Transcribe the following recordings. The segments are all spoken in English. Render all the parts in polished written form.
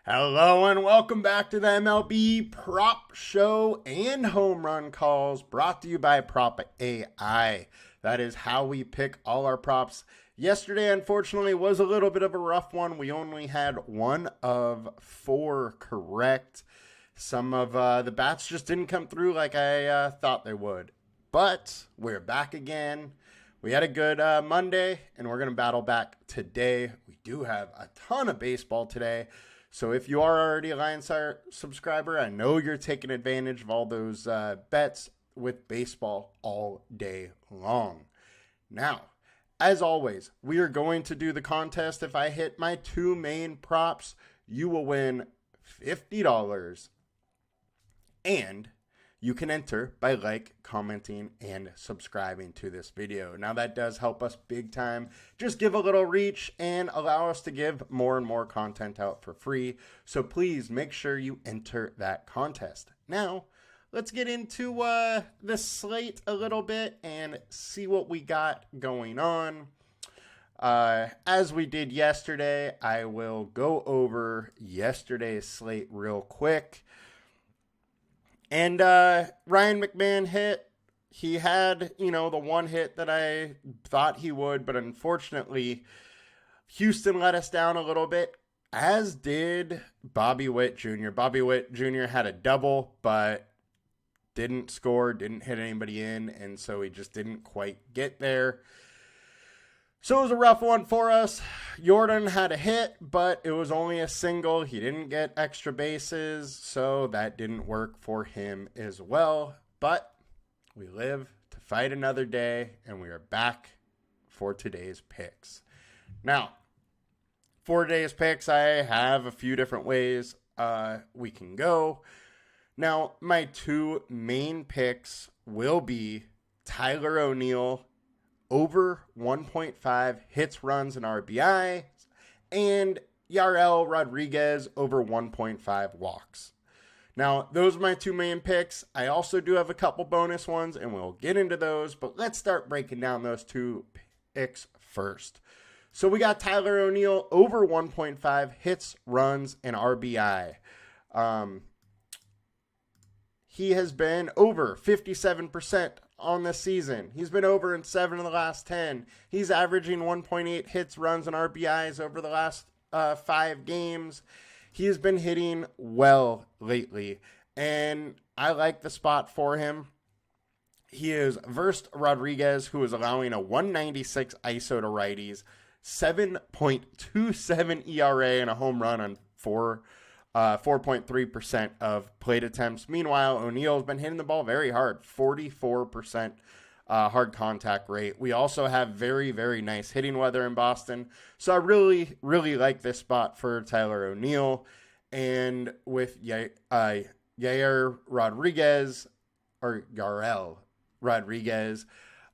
Hello and welcome back to the MLB Prop Show and Home Run Calls, brought to you by Prop AI. That is how we pick all our props. Yesterday, unfortunately, was a little bit of a rough one. We only had 1 of 4 correct. Some of the bats just didn't come through like I thought they would. But we're back again. We had a good Monday, and we're going to battle back today. We do have a ton of baseball today. So if you are already a LineStar subscriber, I know you're taking advantage of all those bets with baseball all day long. Now, as always, we are going to do the contest. If I hit my 2 main props, you will win $50. And you can enter by commenting, and subscribing to this video. Now that does help us big time. Just give a little reach and allow us to give more and more content out for free. So please make sure you enter that contest. Now, let's get into the slate a little bit and see what we got going on. As we did yesterday, I will go over yesterday's slate real quick. And Ryan McMahon hit. He had, the one hit that I thought he would, but unfortunately, Houston let us down a little bit, as did Bobby Witt Jr. Bobby Witt Jr. had a double, but didn't score, didn't hit anybody in, and so he just didn't quite get there. So it was a rough one for us. Jordan had a hit, but it was only a single. He didn't get extra bases, so that didn't work for him as well. But we live to fight another day, and we are back for today's picks. Now, for today's picks, I have a few different ways we can go. Now, my 2 main picks will be Tyler O'Neill over 1.5 hits, runs, and RBI, and Yariel Rodriguez over 1.5 walks. Now, those are my 2 main picks. I also do have a couple bonus ones, and we'll get into those, but let's start breaking down those 2 picks first. So we got Tyler O'Neill over 1.5 hits, runs, and RBI. He has been over 57% on this season. He's been over in 7 of the last 10. He's averaging 1.8 hits, runs, and RBIs over the last 5 games. He has been hitting well lately, and I like the spot for him. He is versed Rodriguez, who is allowing a 196 ISO to righties, 7.27 ERA, and a home run on 4.3% of plate attempts. Meanwhile, O'Neill has been hitting the ball very hard, 44% hard contact rate. We also have very, very nice hitting weather in Boston. So I really, really like this spot for Tyler O'Neill. And with Yariel Rodriguez,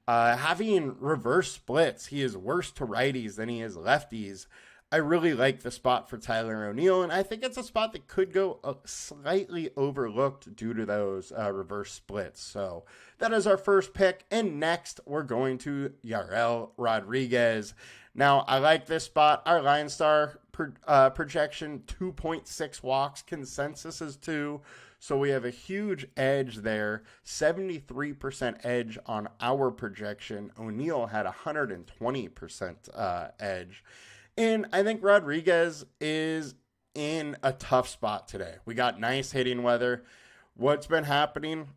having reverse splits, he is worse to righties than he is lefties. I really like the spot for Tyler O'Neill, and I think it's a spot that could go slightly overlooked due to those reverse splits. So that is our first pick, and next we're going to Yariel Rodriguez. Now, I like this spot. Our LineStar projection, 2.6 walks. Consensus is 2. So we have a huge edge there, 73% edge on our projection. O'Neill had 120% edge. And I think Rodriguez is in a tough spot today. We got nice hitting weather. What's been happening?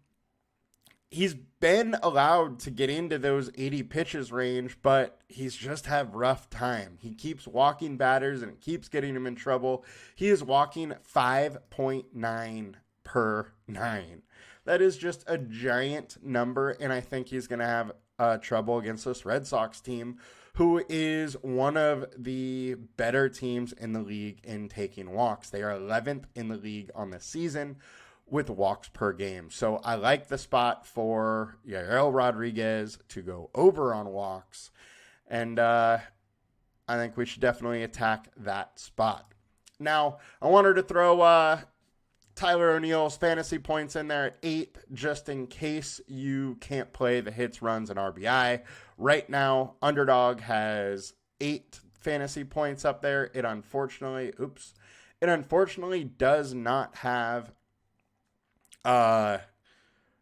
He's been allowed to get into those 80 pitches range, but he's just have rough time. He keeps walking batters, and it keeps getting him in trouble. He is walking 5.9 per 9. That is just a giant number, and I think he's going to have trouble against this Red Sox team, who is one of the better teams in the league in taking walks. They are 11th in the league on the season with walks per game. So I like the spot for Yariel Rodriguez to go over on walks. And I think we should definitely attack that spot. Now, I wanted to throw Tyler O'Neill's fantasy points in there at 8, just in case you can't play the hits, runs, and RBI. Right now, Underdog has 8 fantasy points up there. It unfortunately, It unfortunately does not have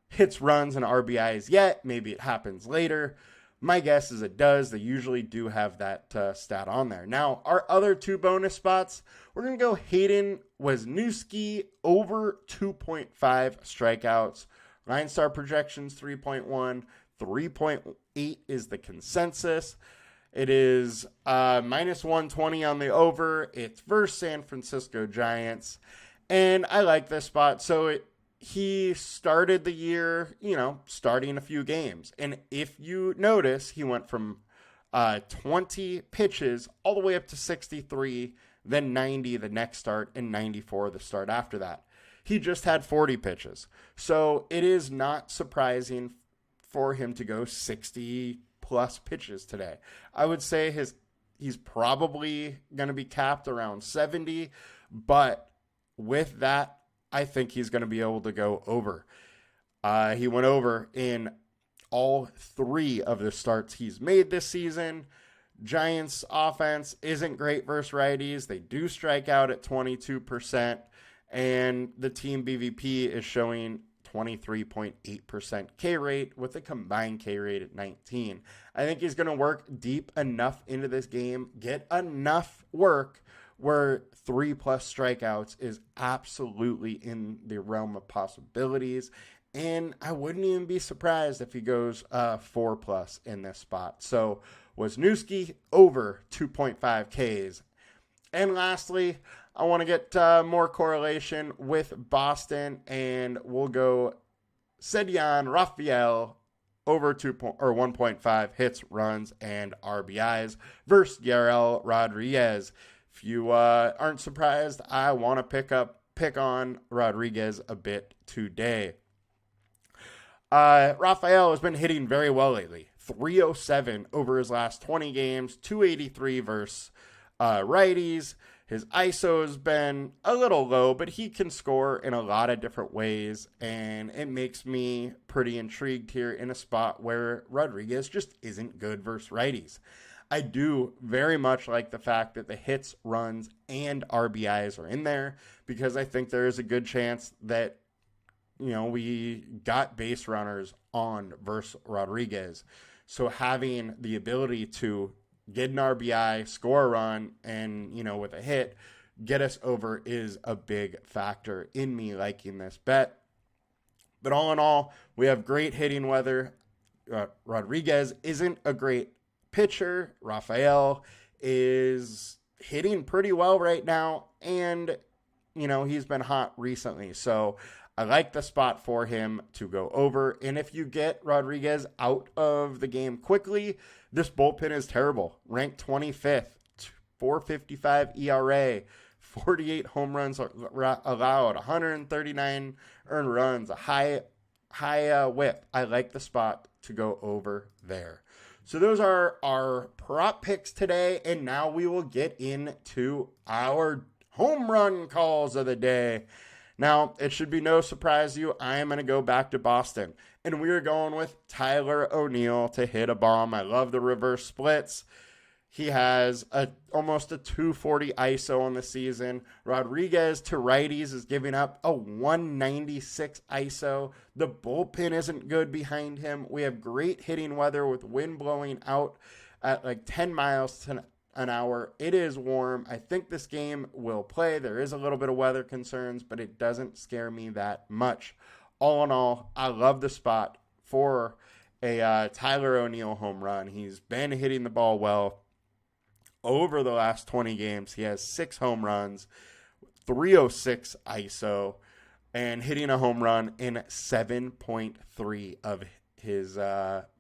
hits, runs, and RBIs yet. Maybe it happens later. My guess is it does. They usually do have that stat on there. Now, our other two bonus spots, we're going to go Hayden Wesneski over 2.5 strikeouts. LineStar projections 3.1. 3.8 is the consensus. It is minus 120 on the over. It's versus San Francisco Giants. And I like this spot. So he started the year, starting a few games. And if you notice, he went from 20 pitches all the way up to 63, then 90 the next start, and 94 the start after that. He just had 40 pitches. So it is not surprising for him to go 60 plus pitches today. I would say he's probably going to be capped around 70, but with that, I think he's going to be able to go over. He went over in all three of the starts he's made this season. Giants offense isn't great versus righties. They do strike out at 22%, and the team BVP is showing 23.8% K rate with a combined K rate at 19. I think he's going to work deep enough into this game, get enough work where 3+ strikeouts is absolutely in the realm of possibilities. And I wouldn't even be surprised if he goes 4+ in this spot. So Wesneski over 2.5 Ks. And lastly, I want to get more correlation with Boston, and we'll go Ceddanne, Rafaela over 1.5 hits, runs, and RBIs versus Yariel Rodriguez. If you aren't surprised, I want to pick on Rodriguez a bit today. Rafaela has been hitting very well lately. 307 over his last 20 games, 283 versus righties. His ISO has been a little low, but he can score in a lot of different ways, and it makes me pretty intrigued here in a spot where Rodriguez just isn't good versus righties. I do very much like the fact that the hits, runs, and RBIs are in there, because I think there is a good chance that, we got base runners on versus Rodriguez. So having the ability to get an RBI, score a run, and, with a hit, get us over is a big factor in me liking this bet. But all in all, we have great hitting weather. Rodriguez isn't a great pitcher. Rafael is hitting pretty well right now, and, he's been hot recently. So I like the spot for him to go over. And if you get Rodriguez out of the game quickly, this bullpen is terrible. Ranked 25th, 4.55 ERA, 48 home runs allowed, 139 earned runs, a high whip. I like the spot to go over there. So those are our prop picks today, and now we will get into our home run calls of the day. Now, it should be no surprise to you, I am going to go back to Boston, and we are going with Tyler O'Neill to hit a bomb. I love the reverse splits. He has almost a 240 ISO on the season. Rodriguez to righties is giving up a 196 ISO. The bullpen isn't good behind him. We have great hitting weather with wind blowing out at like 10 miles an hour. It is warm. I think this game will play. There is a little bit of weather concerns, but it doesn't scare me that much. All in all, I love the spot for a Tyler O'Neill home run. He's been hitting the ball well. Over the last 20 games, he has 6 home runs, 306 ISO, and hitting a home run in 7.3 of his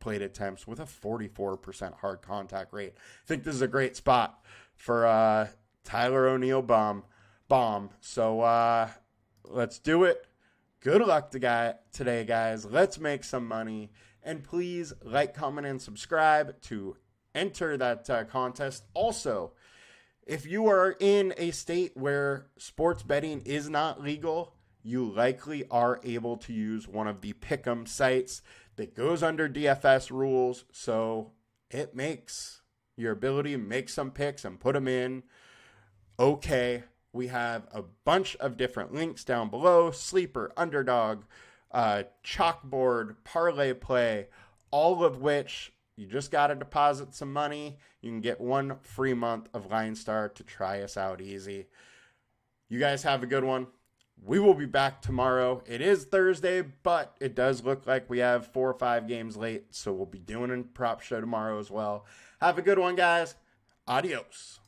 plate attempts with a 44% hard contact rate. I think this is a great spot for Tyler O'Neill bomb. So let's do it. Good luck today, guys. Let's make some money. And please like, comment, and subscribe to enter that contest. Also, if you are in a state where sports betting is not legal, you likely are able to use one of the pick'em sites that goes under DFS rules. So it makes your ability to make some picks and put them in okay. We have a bunch of different links down below: Sleeper, Underdog, CHALKBOARD, ParlayPlay, all of which you just got to deposit some money. You can get 1 free month of LineStar to try us out easy. You guys have a good one. We will be back tomorrow. It is Thursday, but it does look like we have 4 or 5 games late, so we'll be doing a prop show tomorrow as well. Have a good one, guys. Adios.